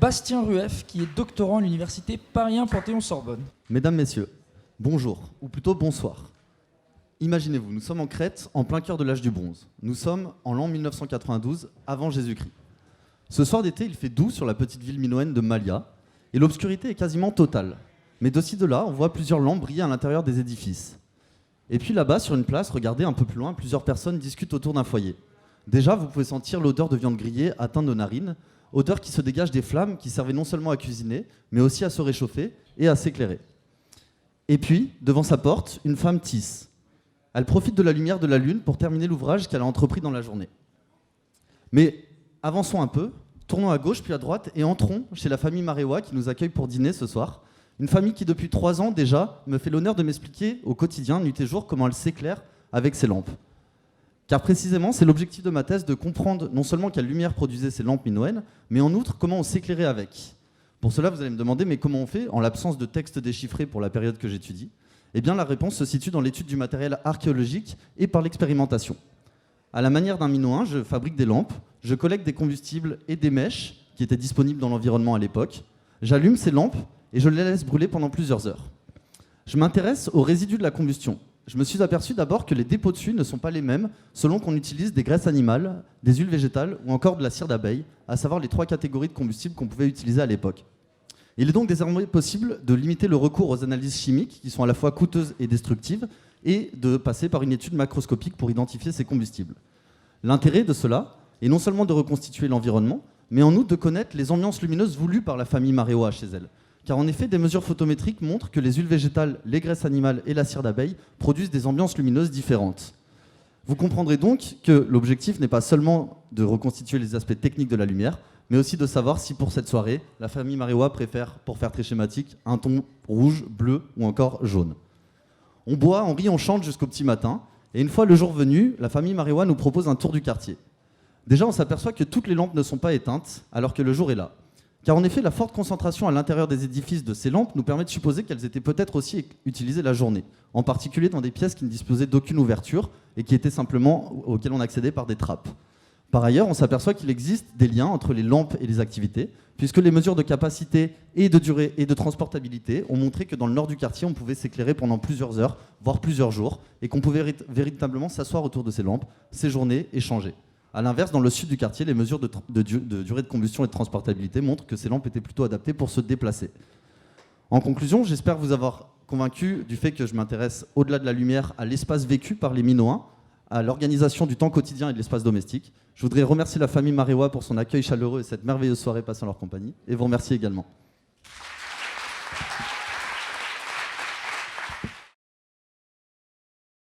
Bastien Rueff, qui est doctorant à l'université Paris 1 Panthéon-Sorbonne. Mesdames, Messieurs, bonjour, ou plutôt bonsoir. Imaginez-vous, nous sommes en Crète, en plein cœur de l'âge du bronze. Nous sommes en l'an 1992, avant Jésus-Christ. Ce soir d'été, il fait doux sur la petite ville minoenne de Malia, et l'obscurité est quasiment totale. Mais de-ci de là, on voit plusieurs lampes briller à l'intérieur des édifices. Et puis là-bas, sur une place, regardez un peu plus loin, plusieurs personnes discutent autour d'un foyer. Déjà, vous pouvez sentir l'odeur de viande grillée atteinte de narines, odeur qui se dégage des flammes qui servaient non seulement à cuisiner, mais aussi à se réchauffer et à s'éclairer. Et puis, devant sa porte, une femme tisse. Elle profite de la lumière de la lune pour terminer l'ouvrage qu'elle a entrepris dans la journée. Mais avançons un peu, tournons à gauche puis à droite et entrons chez la famille Maréwa qui nous accueille pour dîner ce soir. Une famille qui, depuis 3 ans déjà, me fait l'honneur de m'expliquer au quotidien, nuit et jour, comment elle s'éclaire avec ses lampes. Car précisément, c'est l'objectif de ma thèse de comprendre non seulement quelle lumière produisaient ces lampes minoennes, mais en outre, comment on s'éclairait avec. Pour cela, vous allez me demander, mais comment on fait, en l'absence de textes déchiffrés pour la période que j'étudie? Eh bien, la réponse se situe dans l'étude du matériel archéologique et par l'expérimentation. À la manière d'un minoen, je fabrique des lampes, je collecte des combustibles et des mèches qui étaient disponibles dans l'environnement à l'époque. J'allume ces lampes et je les laisse brûler pendant plusieurs heures. Je m'intéresse aux résidus de la combustion. Je me suis aperçu d'abord que les dépôts de suie ne sont pas les mêmes selon qu'on utilise des graisses animales, des huiles végétales ou encore de la cire d'abeille, à savoir les 3 catégories de combustibles qu'on pouvait utiliser à l'époque. Il est donc désormais possible de limiter le recours aux analyses chimiques, qui sont à la fois coûteuses et destructives, et de passer par une étude macroscopique pour identifier ces combustibles. L'intérêt de cela est non seulement de reconstituer l'environnement, mais en outre de connaître les ambiances lumineuses voulues par la famille Maréwa chez elle. Car en effet, des mesures photométriques montrent que les huiles végétales, les graisses animales et la cire d'abeille produisent des ambiances lumineuses différentes. Vous comprendrez donc que l'objectif n'est pas seulement de reconstituer les aspects techniques de la lumière, mais aussi de savoir si pour cette soirée, la famille Maréwa préfère, pour faire très schématique, un ton rouge, bleu ou encore jaune. On boit, on rit, on chante jusqu'au petit matin, et une fois le jour venu, la famille Maréwa nous propose un tour du quartier. Déjà, on s'aperçoit que toutes les lampes ne sont pas éteintes, alors que le jour est là. Car en effet, la forte concentration à l'intérieur des édifices de ces lampes nous permet de supposer qu'elles étaient peut-être aussi utilisées la journée, en particulier dans des pièces qui ne disposaient d'aucune ouverture et qui étaient simplement auxquelles on accédait par des trappes. Par ailleurs, on s'aperçoit qu'il existe des liens entre les lampes et les activités, puisque les mesures de capacité et de durée et de transportabilité ont montré que dans le nord du quartier, on pouvait s'éclairer pendant plusieurs heures, voire plusieurs jours, et qu'on pouvait véritablement s'asseoir autour de ces lampes, séjourner, échanger. A l'inverse, dans le sud du quartier, les mesures de durée de combustion et de transportabilité montrent que ces lampes étaient plutôt adaptées pour se déplacer. En conclusion, j'espère vous avoir convaincu du fait que je m'intéresse, au-delà de la lumière, à l'espace vécu par les Minoens, à l'organisation du temps quotidien et de l'espace domestique. Je voudrais remercier la famille Maréwa pour son accueil chaleureux et cette merveilleuse soirée passée en leur compagnie, et vous remercier également.